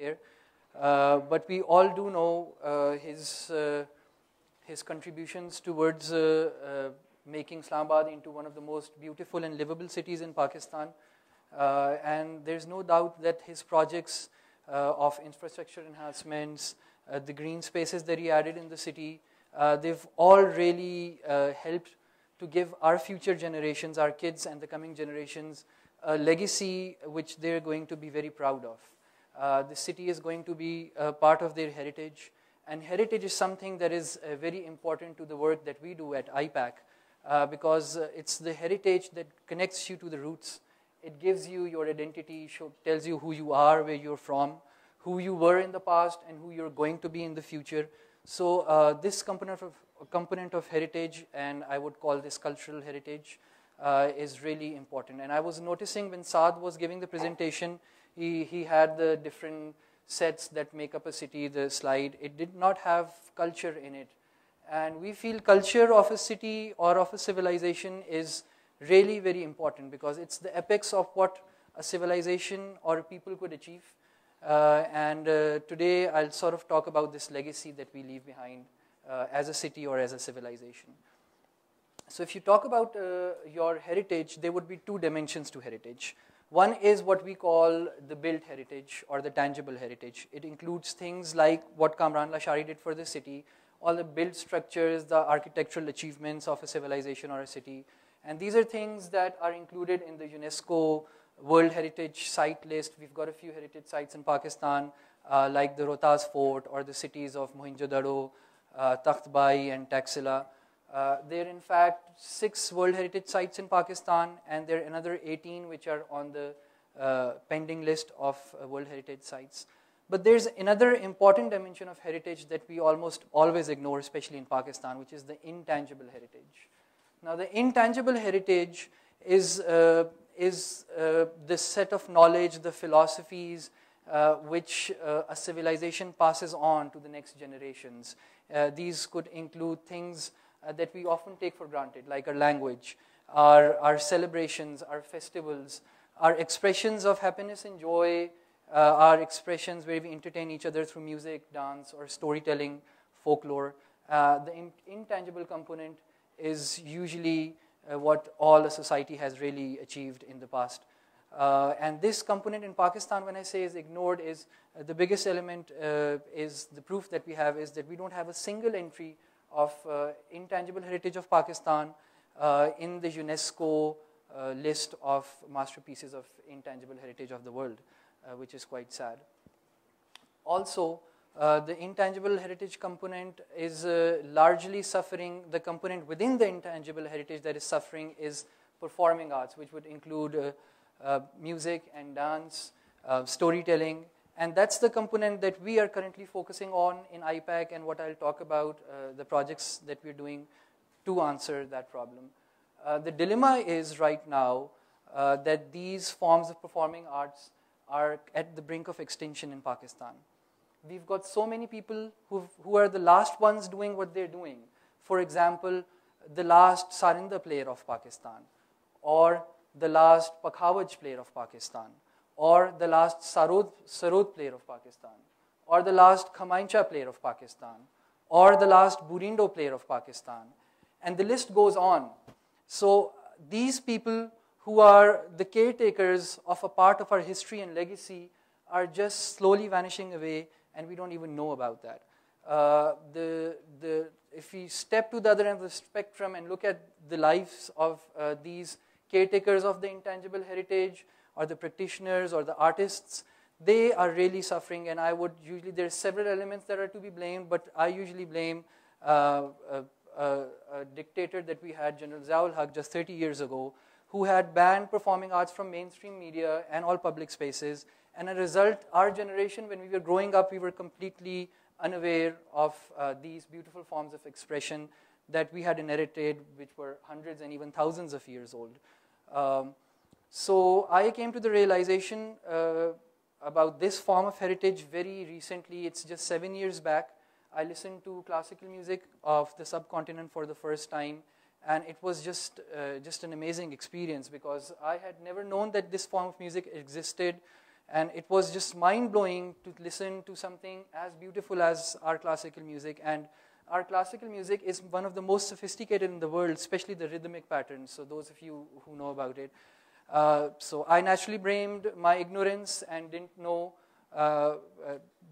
here. But we all do know his contributions towards making Islamabad into one of the most beautiful and livable cities in Pakistan. And there's no doubt that his projects of infrastructure enhancements, the green spaces that he added in the city, they've all really helped to give our future generations, our kids and the coming generations, a legacy which they're going to be very proud of. The city is going to be a part of their heritage, and heritage is something that is very important to the work that we do at IPAC, because it's the heritage that connects you to the roots. It gives you your identity, tells you who you are, where you're from, who you were in the past, and who you're going to be in the future. So this component of heritage, and I would call this cultural heritage, is really important. And I was noticing when Saad was giving the presentation, he had the different sets that make up a city, the slide. It did not have culture in it. And we feel culture of a city or of a civilization is really very important, because it's the apex of what a civilization or a people could achieve. Today I'll sort of talk about this legacy that we leave behind as a city or as a civilization. So if you talk about your heritage, there would be two dimensions to heritage. One is what we call the built heritage or the tangible heritage. It includes things like what Kamran Lashari did for the city, all the built structures, the architectural achievements of a civilization or a city. And these are things that are included in the UNESCO World Heritage Site list. We've got a few heritage sites in Pakistan, like the Rohtas Fort or the cities of Mohenjo-daro, Takht Bai and Taxila. There are in fact 6 World Heritage Sites in Pakistan, and there are another 18 which are on the pending list of World Heritage Sites. But there's another important dimension of heritage that we almost always ignore, especially in Pakistan, which is the intangible heritage. Now, the intangible heritage is the set of knowledge, the philosophies which a civilization passes on to the next generations. These could include things that we often take for granted, like our language, our celebrations, our festivals, our expressions of happiness and joy, our expressions where we entertain each other through music, dance, or storytelling, folklore. The intangible component is usually what all a society has really achieved in the past. And this component in Pakistan, when I say is ignored, is the biggest element is the proof that we have is that we don't have a single entry of intangible heritage of Pakistan in the UNESCO list of masterpieces of intangible heritage of the world, which is quite sad. Also, the intangible heritage component is largely suffering. The component within the intangible heritage that is suffering is performing arts, which would include music and dance, storytelling. And that's the component that we are currently focusing on in IPAC, and what I'll talk about, the projects that we're doing to answer that problem. The dilemma is right now that these forms of performing arts are at the brink of extinction in Pakistan. We've got so many people who are the last ones doing what they're doing. For example, the last Sarinda player of Pakistan, or the last Pakhawaj player of Pakistan, or the last Sarod player of Pakistan, or the last Khamaincha player of Pakistan, or the last Burindo player of Pakistan. And the list goes on. So these people who are the caretakers of a part of our history and legacy are just slowly vanishing away, and we don't even know about that. If we step to the other end of the spectrum and look at the lives of these caretakers of the intangible heritage, or the practitioners, or the artists, they are really suffering. And I would usually, there are several elements that are to be blamed, but I usually blame a dictator that we had, General Ziaul Haq, just 30 years ago, who had banned performing arts from mainstream media and all public spaces. And as a result, our generation, when we were growing up, we were completely unaware of these beautiful forms of expression that we had inherited, which were hundreds and even thousands of years old. So I came to the realization about this form of heritage very recently. It's just 7 years back. I listened to classical music of the subcontinent for the first time, and it was just an amazing experience, because I had never known that this form of music existed. And it was just mind-blowing to listen to something as beautiful as our classical music. And our classical music is one of the most sophisticated in the world, especially the rhythmic patterns. So those of you who know about it. So I naturally blamed my ignorance and didn't know,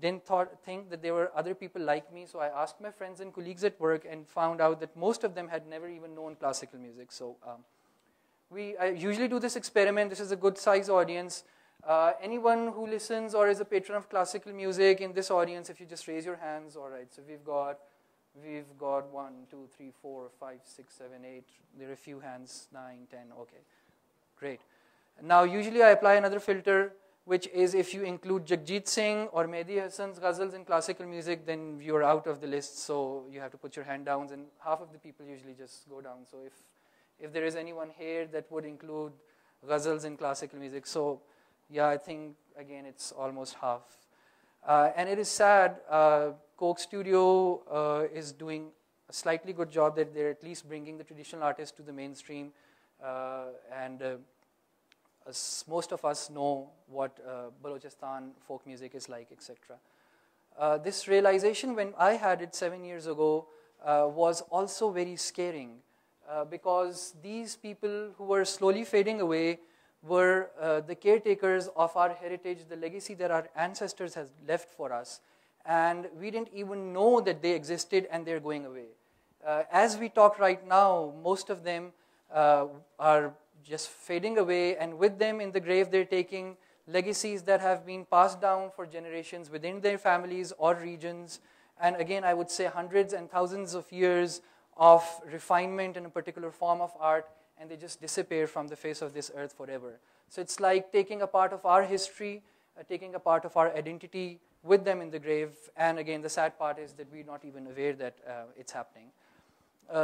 think that there were other people like me. So I asked my friends and colleagues at work and found out that most of them had never even known classical music. So I usually do this experiment. This is a good size audience. Anyone who listens or is a patron of classical music in this audience, if you just raise your hands. All right, so we've got 1, 2, 3, 4, 5, 6, 7, 8. There are a few hands, 9, 10. Okay, great. Now, usually I apply another filter, which is if you include Jagjit Singh or Mehdi Hasan's ghazals in classical music, then you're out of the list. So you have to put your hand down, and half of the people usually just go down. So if there is anyone here that would include ghazals in classical music, so yeah, I think, again, it's almost half. And it is sad, Coke Studio is doing a slightly good job that they're at least bringing the traditional artists to the mainstream. Most of us know what Balochistan folk music is like, etc. This realization, when I had it 7 years ago, was also very scaring because these people who were slowly fading away were the caretakers of our heritage, the legacy that our ancestors has left for us. And we didn't even know that they existed and they're going away. As we talk right now, most of them are just fading away, and with them in the grave, they're taking legacies that have been passed down for generations within their families or regions. And again, I would say hundreds and thousands of years of refinement in a particular form of art, and they just disappear from the face of this earth forever. So it's like taking a part of our history, taking a part of our identity with them in the grave. And again, the sad part is that we're not even aware that it's happening.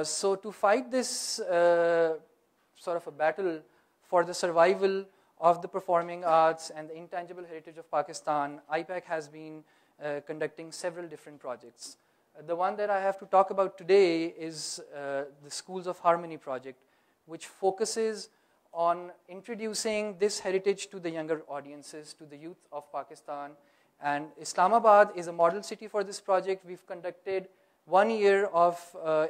So to fight this sort of a battle for the survival of the performing arts and the intangible heritage of Pakistan, IPAC has been conducting several different projects. The one that I have to talk about today is the Schools of Harmony project, which focuses on introducing this heritage to the younger audiences, to the youth of Pakistan. And Islamabad is a model city for this project. We've conducted 1 year of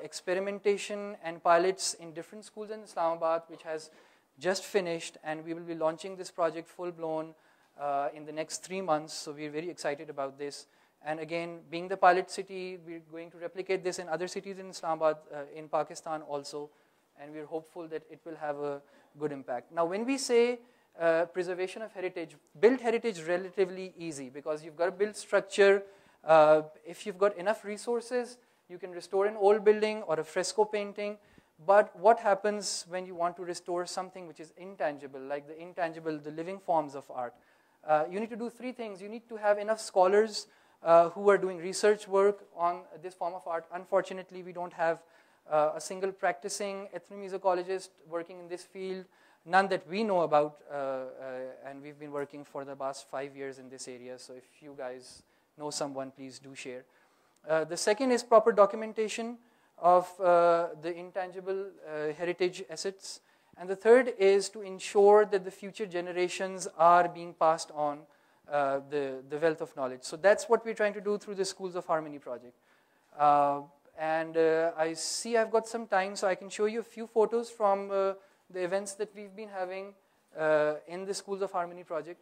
experimentation and pilots in different schools in Islamabad, which has just finished, and we will be launching this project full-blown in the next 3 months, so we're very excited about this. And again, being the pilot city, we're going to replicate this in other cities in Islamabad, in Pakistan also, and we're hopeful that it will have a good impact. Now, when we say preservation of heritage, build heritage relatively easy, because you've got to build structure. If you've got enough resources, you can restore an old building or a fresco painting. But what happens when you want to restore something which is intangible, like the intangible, the living forms of art? You need to do 3 things. You need to have enough scholars who are doing research work on this form of art. Unfortunately, we don't have a single practicing ethnomusicologist working in this field, none that we know about, and we've been working for the past 5 years in this area. So if you guys know someone, please do share. The second is proper documentation of the intangible heritage assets. And the third is to ensure that the future generations are being passed on the wealth of knowledge. So that's what we're trying to do through the Schools of Harmony project. I see I've got some time, so I can show you a few photos from the events that we've been having in the Schools of Harmony project.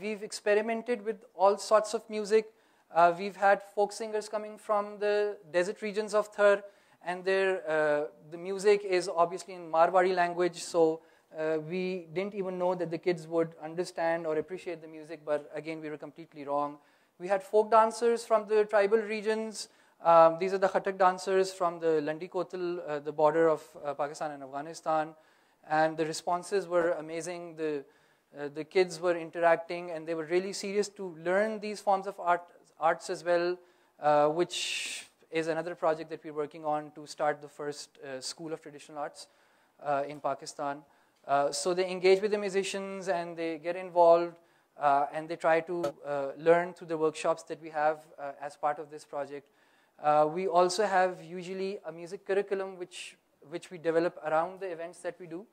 We've experimented with all sorts of music. We've had folk singers coming from the desert regions of Thar, and the music is obviously in Marwari language, so we didn't even know that the kids would understand or appreciate the music, but again, we were completely wrong. We had folk dancers from the tribal regions. These are the Khatak dancers from the Landi Kotal, the border of Pakistan and Afghanistan, and the responses were amazing. The kids were interacting, and they were really serious to learn these forms of arts as well, which is another project that we're working on to start the first school of traditional arts in Pakistan. So they engage with the musicians, and they get involved, and they try to learn through the workshops that we have as part of this project. We also have usually a music curriculum which we develop around the events that we do.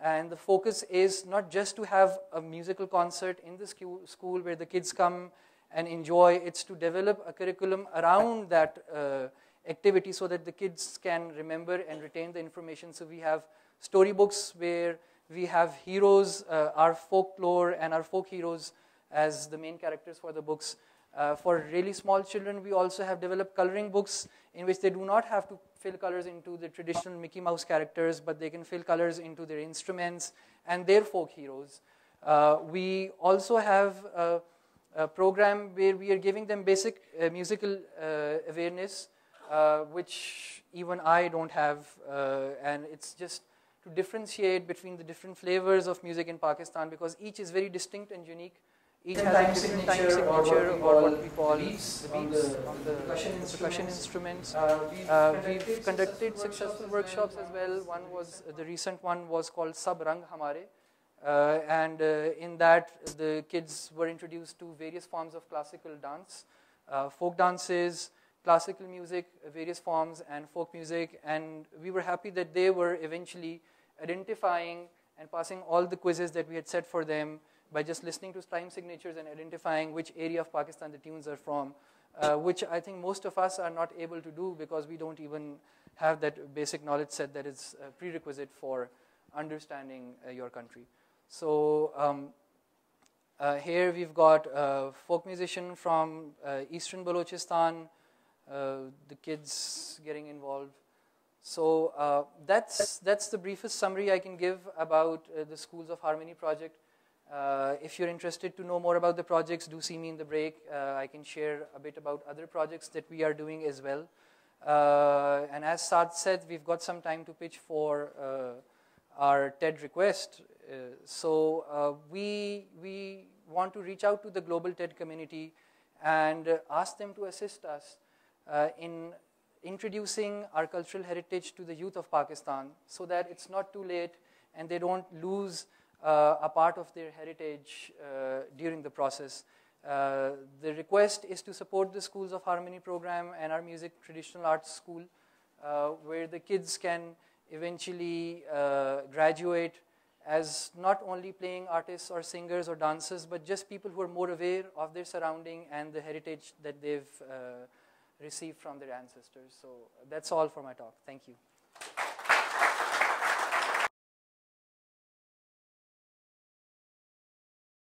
And the focus is not just to have a musical concert in the school where the kids come and enjoy. It's to develop a curriculum around that activity so that the kids can remember and retain the information. So we have storybooks where we have heroes, our folklore and our folk heroes as the main characters for the books. For really small children, we also have developed coloring books in which they do not have to fill colors into the traditional Mickey Mouse characters, but they can fill colors into their instruments and their folk heroes. We also have a program where we are giving them basic musical awareness, which even I don't have, and it's just to differentiate between the different flavors of music in Pakistan, because each is very distinct and unique. Each has a different time signature, or what we call the beats on the percussion instruments. We've conducted successful workshops as well. The recent one was called Sab Rang Hamare, and in that the kids were introduced to various forms of classical dance, folk dances, classical music, various forms, and folk music. And we were happy that they were eventually identifying and passing all the quizzes that we had set for them by just listening to time signatures and identifying which area of Pakistan the tunes are from, which I think most of us are not able to do because we don't even have that basic knowledge set that is a prerequisite for understanding your country. So here we've got a folk musician from eastern Balochistan, the kids getting involved. So that's the briefest summary I can give about the Schools of Harmony project. If you're interested to know more about the projects, do see me in the break. I can share a bit about other projects that we are doing as well. And as Saad said, we've got some time to pitch for our TED request. So we want to reach out to the global TED community and ask them to assist us in introducing our cultural heritage to the youth of Pakistan so that it's not too late and they don't lose a part of their heritage during the process. The request is to support the Schools of Harmony program and our music traditional arts school, where the kids can eventually graduate as not only playing artists or singers or dancers, but just people who are more aware of their surrounding and the heritage that they've received from their ancestors. So that's all for my talk. Thank you.